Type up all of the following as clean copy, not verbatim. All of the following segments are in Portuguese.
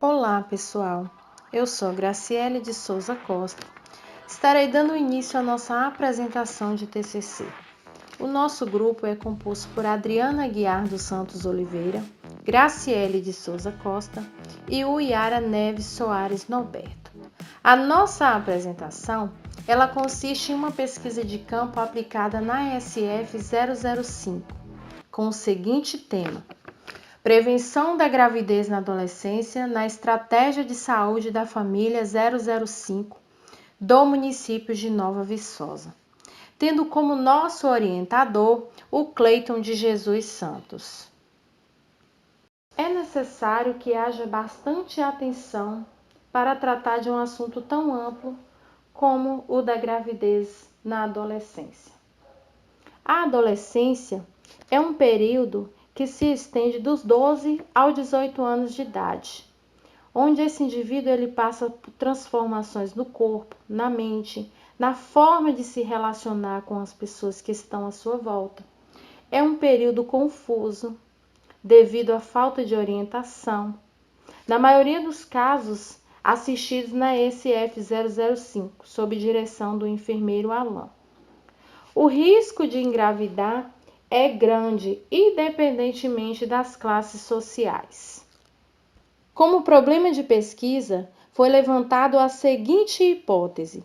Olá, pessoal. Eu sou Graciele de Souza Costa. Estarei dando início à nossa apresentação de TCC. O nosso grupo é composto por Adriana Guiar dos Santos Oliveira, Graciele de Souza Costa e Uiara Neves Soares Norberto. A nossa apresentação, ela consiste em uma pesquisa de campo aplicada na SF 005, com o seguinte tema: Prevenção da gravidez na adolescência na Estratégia de Saúde da Família 005 do município de Nova Viçosa, tendo como nosso orientador o Cleiton de Jesus Santos. É necessário que haja bastante atenção para tratar de um assunto tão amplo como o da gravidez na adolescência. A adolescência é um período que se estende dos 12 aos 18 anos de idade, onde esse indivíduo ele passa por transformações no corpo, na mente, na forma de se relacionar com as pessoas que estão à sua volta. É um período confuso, devido à falta de orientação, na maioria dos casos assistidos na SF 005, sob direção do enfermeiro Alain. O risco de engravidar é grande, independentemente das classes sociais. Como problema de pesquisa, foi levantado a seguinte hipótese: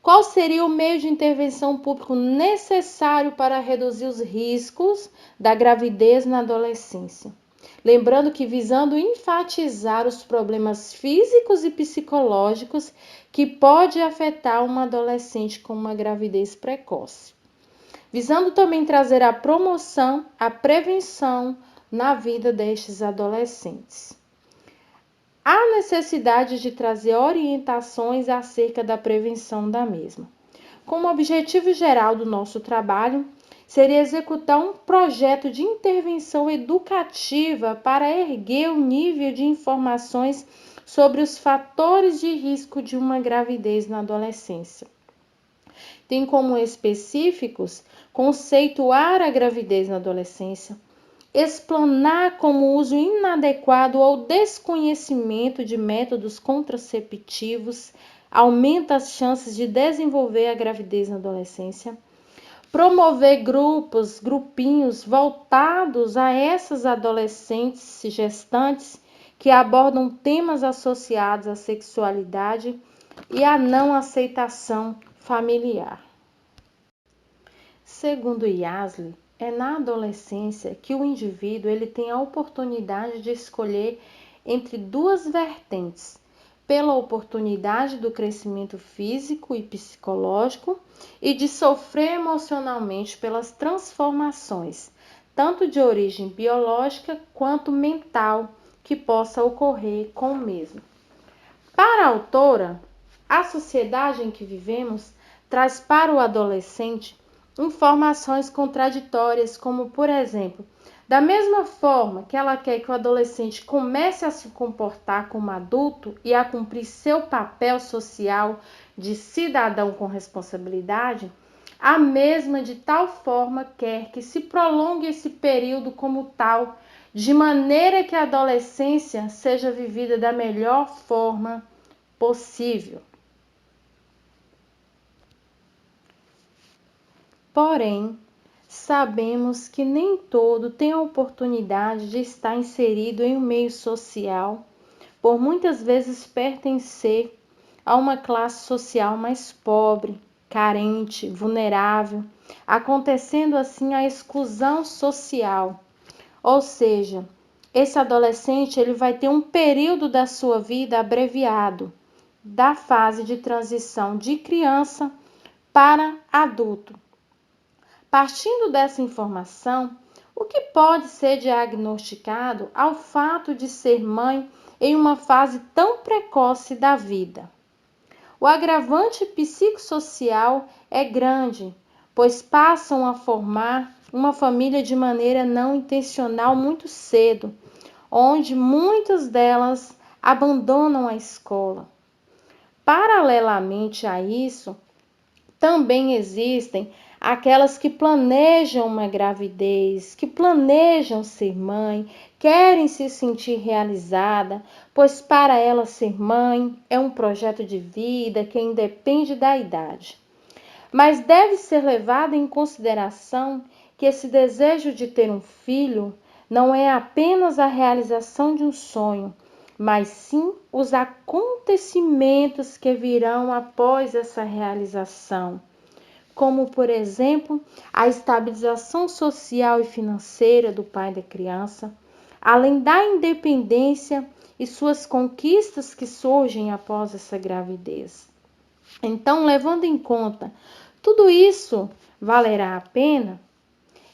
qual seria o meio de intervenção público necessário para reduzir os riscos da gravidez na adolescência? Lembrando que visando enfatizar os problemas físicos e psicológicos que pode afetar uma adolescente com uma gravidez precoce. Visando também trazer a promoção, a prevenção na vida destes adolescentes. Há necessidade de trazer orientações acerca da prevenção da mesma. Como objetivo geral do nosso trabalho, seria executar um projeto de intervenção educativa para erguer o nível de informações sobre os fatores de risco de uma gravidez na adolescência. Tem como específicos conceituar a gravidez na adolescência, explanar como uso inadequado ou desconhecimento de métodos contraceptivos aumenta as chances de desenvolver a gravidez na adolescência, promover grupinhos voltados a essas adolescentes gestantes que abordam temas associados à sexualidade e à não aceitação familiar. Segundo Yasli, é na adolescência que o indivíduo ele tem a oportunidade de escolher entre duas vertentes, pela oportunidade do crescimento físico e psicológico e de sofrer emocionalmente pelas transformações, tanto de origem biológica quanto mental, que possa ocorrer com o mesmo. Para a autora, a sociedade em que vivemos traz para o adolescente informações contraditórias, como, por exemplo, da mesma forma que ela quer que o adolescente comece a se comportar como adulto e a cumprir seu papel social de cidadão com responsabilidade, a mesma de tal forma quer que se prolongue esse período como tal, de maneira que a adolescência seja vivida da melhor forma possível. Porém, sabemos que nem todo tem a oportunidade de estar inserido em um meio social, por muitas vezes pertencer a uma classe social mais pobre, carente, vulnerável, acontecendo assim a exclusão social. Ou seja, esse adolescente ele vai ter um período da sua vida abreviado, da fase de transição de criança para adulto. Partindo dessa informação, o que pode ser diagnosticado ao fato de ser mãe em uma fase tão precoce da vida? O agravante psicossocial é grande, pois passam a formar uma família de maneira não intencional muito cedo, onde muitas delas abandonam a escola. Paralelamente a isso, também existem aquelas que planejam uma gravidez, que planejam ser mãe, querem se sentir realizada, pois para ela ser mãe é um projeto de vida que independe da idade. Mas deve ser levado em consideração que esse desejo de ter um filho não é apenas a realização de um sonho, mas sim os acontecimentos que virão após essa realização, como, por exemplo, a estabilização social e financeira do pai da criança, além da independência e suas conquistas que surgem após essa gravidez. Então, levando em conta tudo isso, valerá a pena?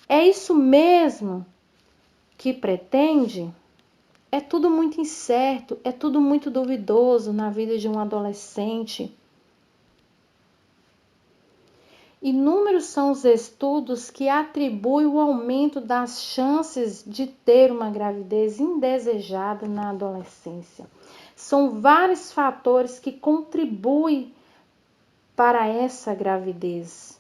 É isso mesmo que pretende? É tudo muito incerto, é tudo muito duvidoso na vida de um adolescente. Inúmeros são os estudos que atribuem o aumento das chances de ter uma gravidez indesejada na adolescência. São vários fatores que contribuem para essa gravidez.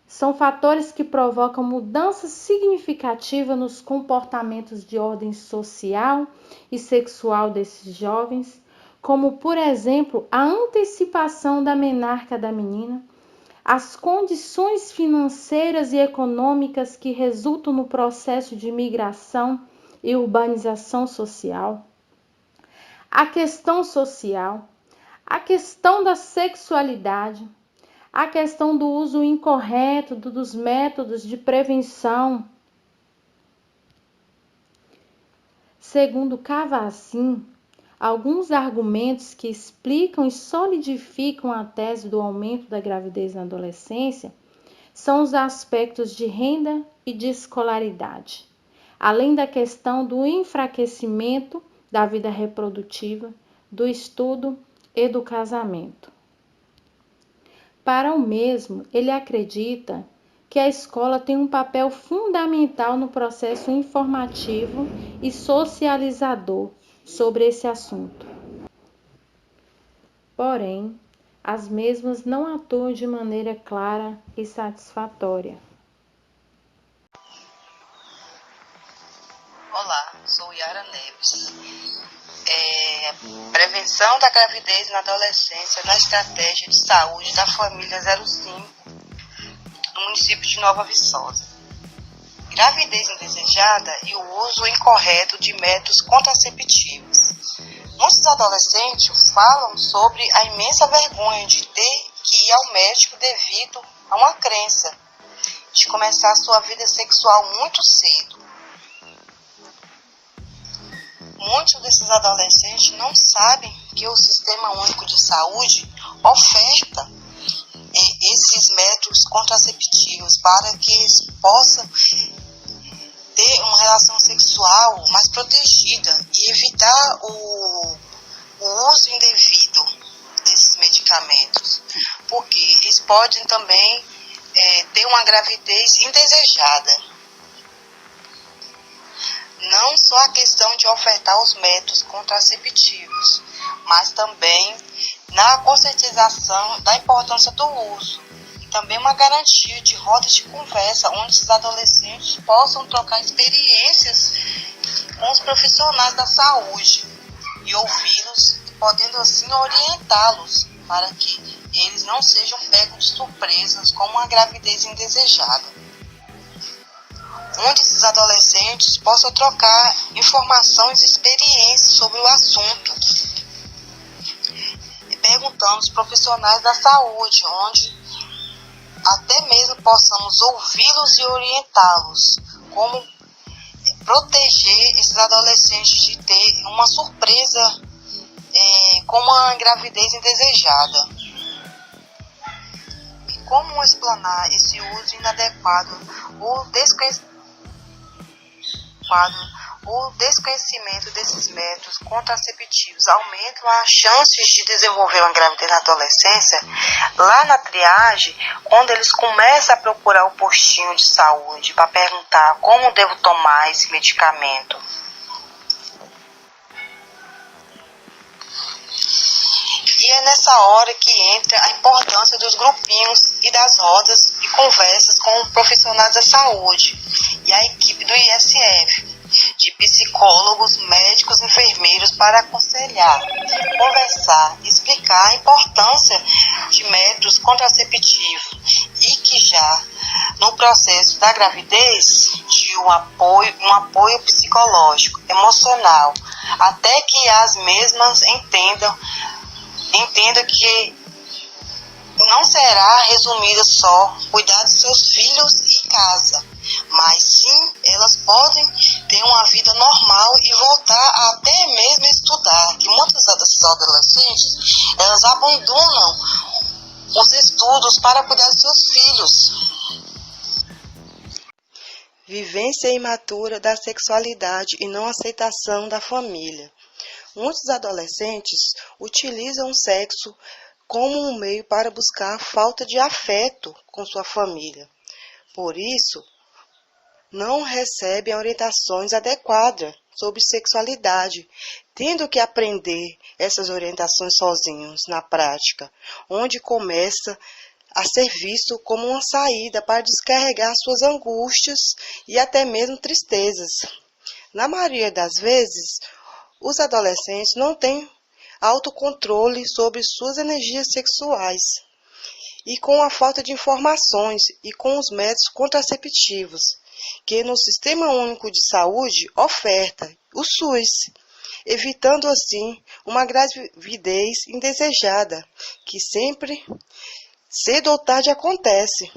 São fatores que provocam mudança significativa nos comportamentos de ordem social e sexual desses jovens, como, por exemplo, a antecipação da menarca da menina, as condições financeiras e econômicas que resultam no processo de migração e urbanização social, a questão social, a questão da sexualidade, a questão do uso incorreto dos métodos de prevenção. Segundo Cavacin, alguns argumentos que explicam e solidificam a tese do aumento da gravidez na adolescência são os aspectos de renda e de escolaridade, além da questão do enfraquecimento da vida reprodutiva, do estudo e do casamento. Para o mesmo, ele acredita que a escola tem um papel fundamental no processo informativo e socializador sobre esse assunto. Porém, as mesmas não atuam de maneira clara e satisfatória. Olá, sou Yara Neves. Prevenção da gravidez na adolescência na estratégia de saúde da família 05 do município de Nova Viçosa. Gravidez indesejada e o uso incorreto de métodos contraceptivos. Muitos adolescentes falam sobre a imensa vergonha de ter que ir ao médico devido a uma crença de começar sua vida sexual muito cedo. Muitos desses adolescentes não sabem que o Sistema Único de Saúde oferta esses métodos contraceptivos para que eles possam ter uma relação sexual mais protegida e evitar o uso indevido desses medicamentos, porque eles podem também ter uma gravidez indesejada. Não só a questão de ofertar os métodos contraceptivos, mas também na conscientização da importância do uso. E também uma garantia de rodas de conversa, onde os adolescentes possam trocar experiências com os profissionais da saúde e ouvi-los, podendo assim orientá-los para que eles não sejam pegos de surpresas com uma gravidez indesejada, onde esses adolescentes possam trocar informações e experiências sobre o assunto, e perguntando aos profissionais da saúde, onde até mesmo possamos ouvi-los e orientá-los, como proteger esses adolescentes de ter uma surpresa com uma gravidez indesejada. E como explanar esse uso inadequado ou o desconhecimento desses métodos contraceptivos aumentam as chances de desenvolver uma gravidez na adolescência. Lá na triagem, quando eles começam a procurar o postinho de saúde para perguntar como devo tomar esse medicamento. E é nessa hora que entra a importância dos grupinhos e das rodas de conversas com profissionais da saúde e a equipe do ISF, de psicólogos, médicos, enfermeiros para aconselhar, conversar, explicar a importância de métodos contraceptivos e que já no processo da gravidez de um apoio psicológico, emocional, até que as mesmas entendam que não será resumida só cuidar de seus filhos e casa, mas sim elas podem ter uma vida normal e voltar até mesmo estudar, que muitas dessas adolescentes, elas abandonam os estudos para cuidar de seus filhos. Vivência imatura da sexualidade e não aceitação da família. Muitos adolescentes utilizam o sexo como um meio para buscar a falta de afeto com sua família. Por isso, não recebem orientações adequadas sobre sexualidade, tendo que aprender essas orientações sozinhos na prática, onde começa a ser visto como uma saída para descarregar suas angústias e até mesmo tristezas. Na maioria das vezes, os adolescentes não têm autocontrole sobre suas energias sexuais e com a falta de informações e com os métodos contraceptivos que no Sistema Único de Saúde oferta, o SUS, evitando assim uma gravidez indesejada, que sempre cedo ou tarde acontece.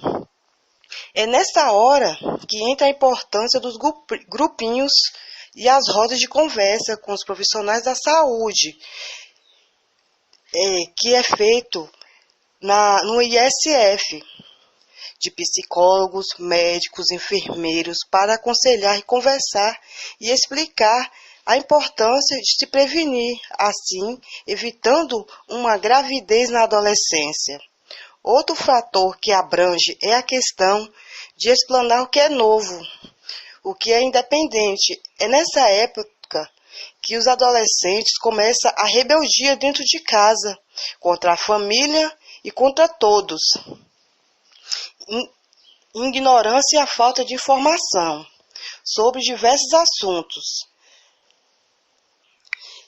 É nessa hora que entra a importância dos grupinhos e as rodas de conversa com os profissionais da saúde, que é feito no ISF, de psicólogos, médicos, enfermeiros, para aconselhar e conversar e explicar a importância de se prevenir, assim, evitando uma gravidez na adolescência. Outro fator que abrange é a questão de explanar o que é novo, o que é independente. É nessa época que os adolescentes começam a rebeldia dentro de casa, contra a família e contra todos. Ignorância e a falta de informação sobre diversos assuntos.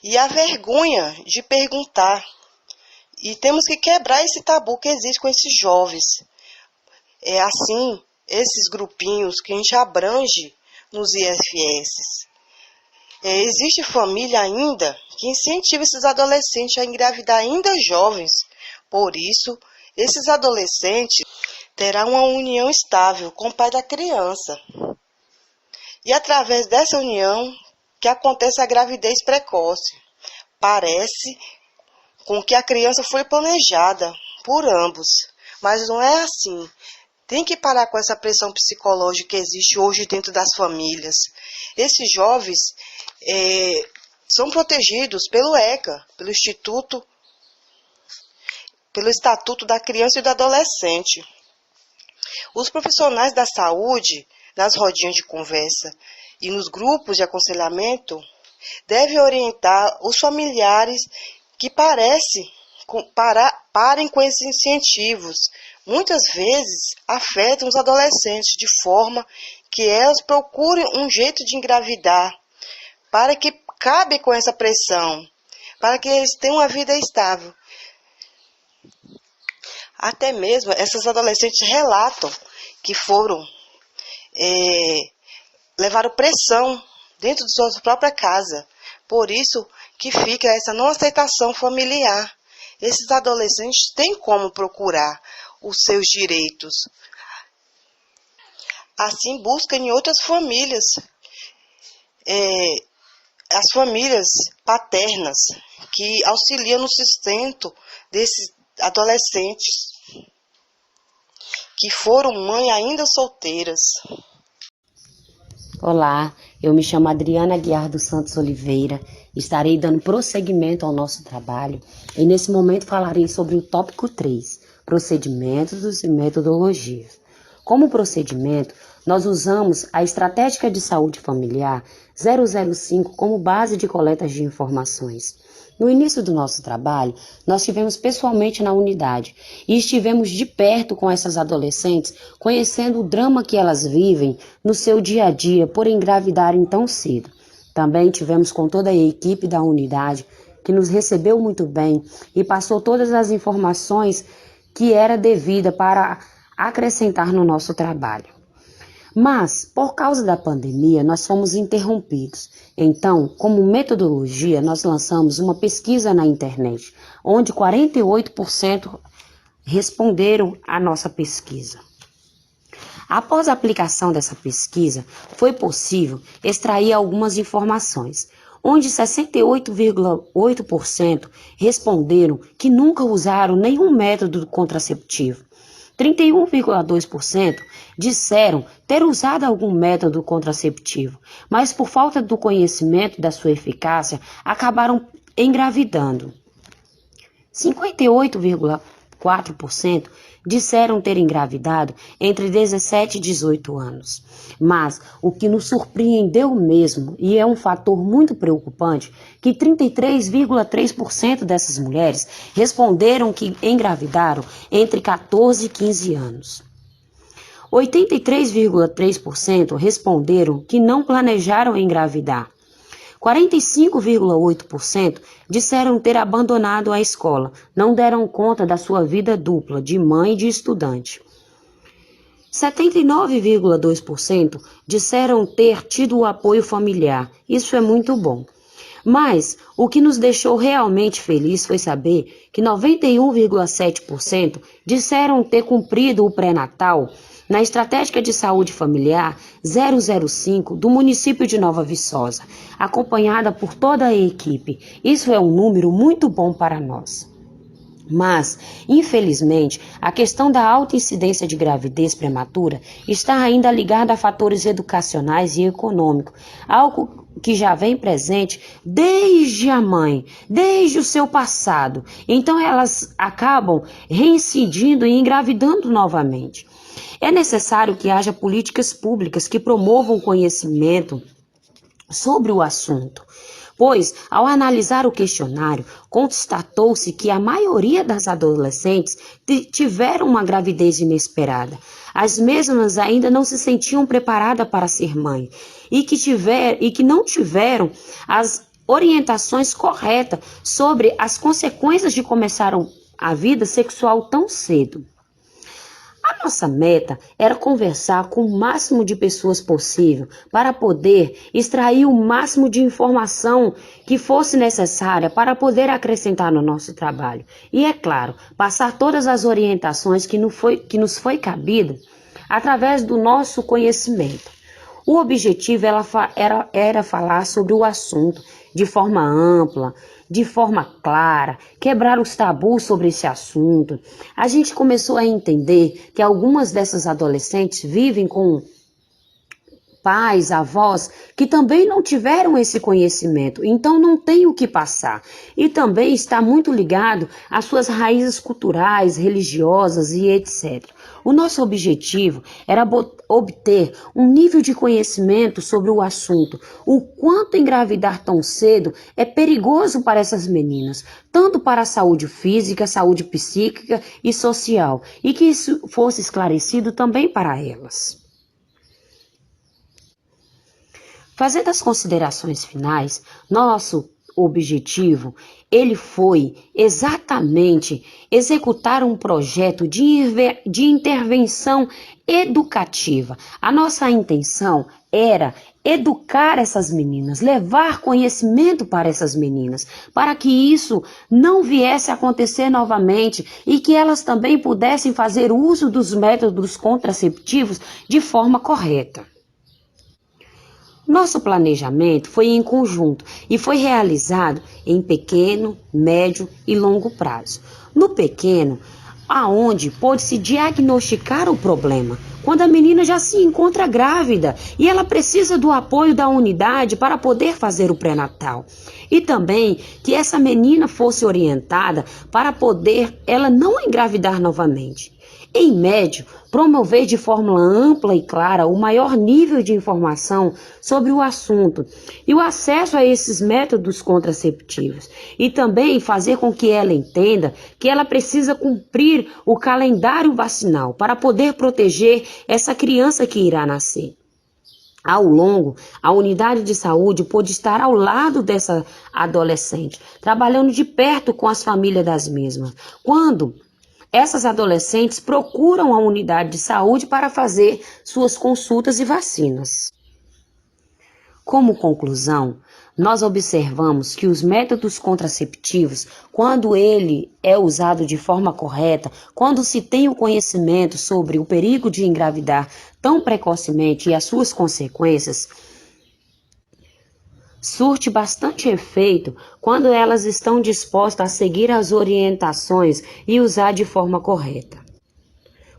E a vergonha de perguntar. E temos que quebrar esse tabu que existe com esses jovens. É assim, esses grupinhos que a gente abrange nos IFS. Existe família ainda que incentiva esses adolescentes a engravidar ainda jovens. Por isso, esses adolescentes terão uma união estável com o pai da criança. E através dessa união que acontece a gravidez precoce. Parece com que a criança foi planejada por ambos, mas não é assim. Tem que parar com essa pressão psicológica que existe hoje dentro das famílias. Esses jovens são protegidos pelo ECA, pelo Estatuto da Criança e do Adolescente. Os profissionais da saúde, nas rodinhas de conversa e nos grupos de aconselhamento, devem orientar os familiares que parem com esses incentivos. Muitas vezes afetam os adolescentes de forma que elas procurem um jeito de engravidar, para que cabe com essa pressão, para que eles tenham uma vida estável. Até mesmo essas adolescentes relatam que levaram pressão dentro de sua própria casa. Por isso que fica essa não aceitação familiar. Esses adolescentes têm como procurar os seus direitos. Assim, buscam em outras famílias, as famílias paternas, que auxiliam no sustento desses adolescentes que foram mãe ainda solteiras. Olá, eu me chamo Adriana Aguiar dos Santos Oliveira, estarei dando prosseguimento ao nosso trabalho e nesse momento falarei sobre o tópico 3, procedimentos e metodologias. Como procedimento, nós usamos a Estratégia de Saúde Familiar 005 como base de coletas de informações. No início do nosso trabalho, nós estivemos pessoalmente na unidade e estivemos de perto com essas adolescentes, conhecendo o drama que elas vivem no seu dia a dia por engravidarem tão cedo. Também tivemos com toda a equipe da unidade, que nos recebeu muito bem e passou todas as informações que era devida para acrescentar no nosso trabalho. Mas, por causa da pandemia, nós fomos interrompidos. Então, como metodologia, nós lançamos uma pesquisa na internet, onde 48% responderam à nossa pesquisa. Após a aplicação dessa pesquisa, foi possível extrair algumas informações, onde 68,8% responderam que nunca usaram nenhum método contraceptivo. 31,2% disseram ter usado algum método contraceptivo, mas por falta do conhecimento da sua eficácia, acabaram engravidando. 58,4% disseram ter engravidado entre 17 e 18 anos. Mas o que nos surpreendeu mesmo, e é um fator muito preocupante, que 33,3% dessas mulheres responderam que engravidaram entre 14 e 15 anos. 83,3% responderam que não planejaram engravidar. 45,8% disseram ter abandonado a escola, não deram conta da sua vida dupla de mãe e de estudante. 79,2% disseram ter tido o apoio familiar, isso é muito bom. Mas o que nos deixou realmente feliz foi saber que 91,7% disseram ter cumprido o pré-natal na Estratégia de Saúde Familiar 005 do município de Nova Viçosa, acompanhada por toda a equipe. Isso é um número muito bom para nós. Mas, infelizmente, a questão da alta incidência de gravidez prematura está ainda ligada a fatores educacionais e econômicos, algo que já vem presente desde a mãe, desde o seu passado. Então, elas acabam reincidindo e engravidando novamente. É necessário que haja políticas públicas que promovam o conhecimento sobre o assunto, pois, ao analisar o questionário, constatou-se que a maioria das adolescentes tiveram uma gravidez inesperada. As mesmas ainda não se sentiam preparadas para ser mãe e que não tiveram as orientações corretas sobre as consequências de começar a vida sexual tão cedo. A nossa meta era conversar com o máximo de pessoas possível para poder extrair o máximo de informação que fosse necessária para poder acrescentar no nosso trabalho. E, é claro, passar todas as orientações que nos foi cabida através do nosso conhecimento. O objetivo era falar sobre o assunto de forma ampla, de forma clara, quebrar os tabus sobre esse assunto. A gente começou a entender que algumas dessas adolescentes vivem com pais, avós, que também não tiveram esse conhecimento, então não tem o que passar. E também está muito ligado às suas raízes culturais, religiosas e etc. O nosso objetivo era obter um nível de conhecimento sobre o assunto, o quanto engravidar tão cedo é perigoso para essas meninas, tanto para a saúde física, saúde psíquica e social, e que isso fosse esclarecido também para elas. Fazendo as considerações finais, nosso objetivo, ele foi exatamente executar um projeto de intervenção educativa. A nossa intenção era educar essas meninas, levar conhecimento para essas meninas, para que isso não viesse a acontecer novamente e que elas também pudessem fazer uso dos métodos contraceptivos de forma correta. Nosso planejamento foi em conjunto e foi realizado em pequeno, médio e longo prazo. No pequeno, aonde pode-se diagnosticar o problema, quando a menina já se encontra grávida e ela precisa do apoio da unidade para poder fazer o pré-natal. E também que essa menina fosse orientada para poder ela não engravidar novamente. Em médio, promover de forma ampla e clara o maior nível de informação sobre o assunto e o acesso a esses métodos contraceptivos, e também fazer com que ela entenda que ela precisa cumprir o calendário vacinal para poder proteger essa criança que irá nascer. Ao longo, a unidade de saúde pôde estar ao lado dessa adolescente, trabalhando de perto com as famílias das mesmas. Quando essas adolescentes procuram a unidade de saúde para fazer suas consultas e vacinas. Como conclusão, nós observamos que os métodos contraceptivos, quando ele é usado de forma correta, quando se tem o conhecimento sobre o perigo de engravidar tão precocemente e as suas consequências, surte bastante efeito quando elas estão dispostas a seguir as orientações e usar de forma correta.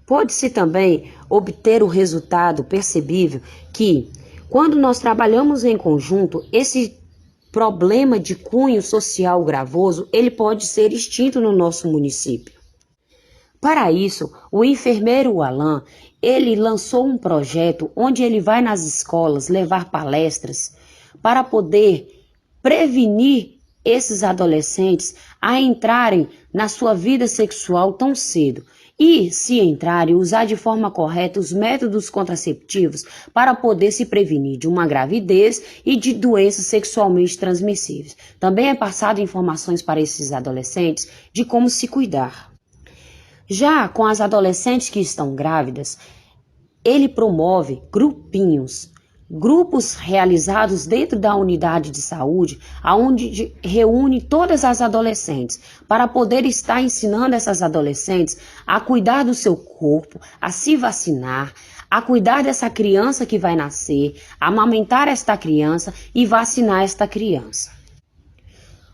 Pode-se também obter o resultado percebível que, quando nós trabalhamos em conjunto, esse problema de cunho social gravoso, ele pode ser extinto no nosso município. Para isso, o enfermeiro Alain, ele lançou um projeto onde ele vai nas escolas levar palestras para poder prevenir esses adolescentes a entrarem na sua vida sexual tão cedo. E, se entrarem, usar de forma correta os métodos contraceptivos para poder se prevenir de uma gravidez e de doenças sexualmente transmissíveis. Também é passado informações para esses adolescentes de como se cuidar. Já com as adolescentes que estão grávidas, ele promove grupos realizados dentro da unidade de saúde, onde reúne todas as adolescentes, para poder estar ensinando essas adolescentes a cuidar do seu corpo, a se vacinar, a cuidar dessa criança que vai nascer, a amamentar esta criança e vacinar esta criança.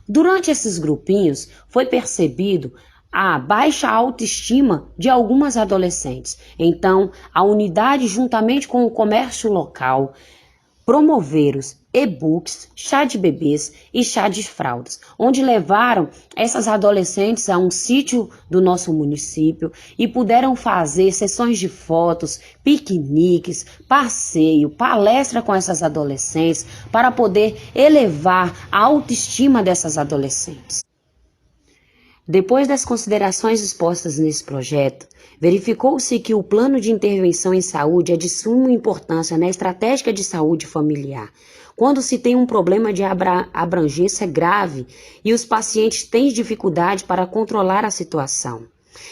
Durante esses grupinhos, foi percebido a baixa autoestima de algumas adolescentes. Então, a unidade, juntamente com o comércio local, promoveram e-books, chá de bebês e chá de fraldas, onde levaram essas adolescentes a um sítio do nosso município e puderam fazer sessões de fotos, piqueniques, passeio, palestra com essas adolescentes para poder elevar a autoestima dessas adolescentes. Depois das considerações expostas nesse projeto, verificou-se que o plano de intervenção em saúde é de suma importância na estratégia de saúde familiar, quando se tem um problema de abrangência grave e os pacientes têm dificuldade para controlar a situação.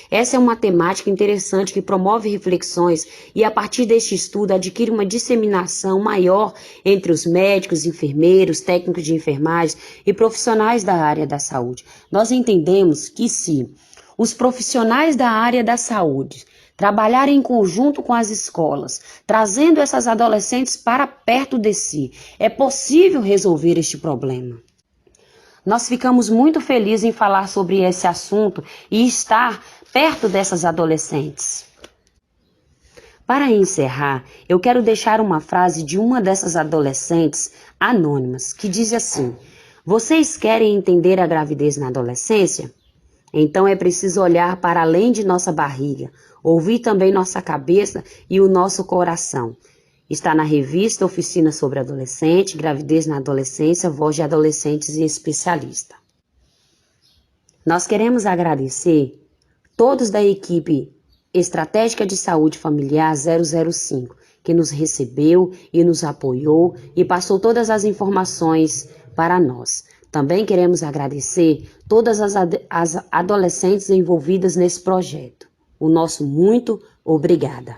Essa é uma temática interessante que promove reflexões e, a partir deste estudo, adquire uma disseminação maior entre os médicos, enfermeiros, técnicos de enfermagem e profissionais da área da saúde. Nós entendemos que se os profissionais da área da saúde trabalharem em conjunto com as escolas, trazendo essas adolescentes para perto de si, é possível resolver este problema. Nós ficamos muito felizes em falar sobre esse assunto e estar perto dessas adolescentes. Para encerrar, eu quero deixar uma frase de uma dessas adolescentes anônimas, que diz assim: vocês querem entender a gravidez na adolescência? Então é preciso olhar para além de nossa barriga, ouvir também nossa cabeça e o nosso coração. Está na revista Oficina sobre Adolescente, Gravidez na Adolescência, Voz de Adolescentes e Especialista. Nós queremos agradecer todos da equipe Estratégica de Saúde Familiar 005, que nos recebeu e nos apoiou e passou todas as informações para nós. Também queremos agradecer todas as adolescentes envolvidas nesse projeto. O nosso muito obrigada.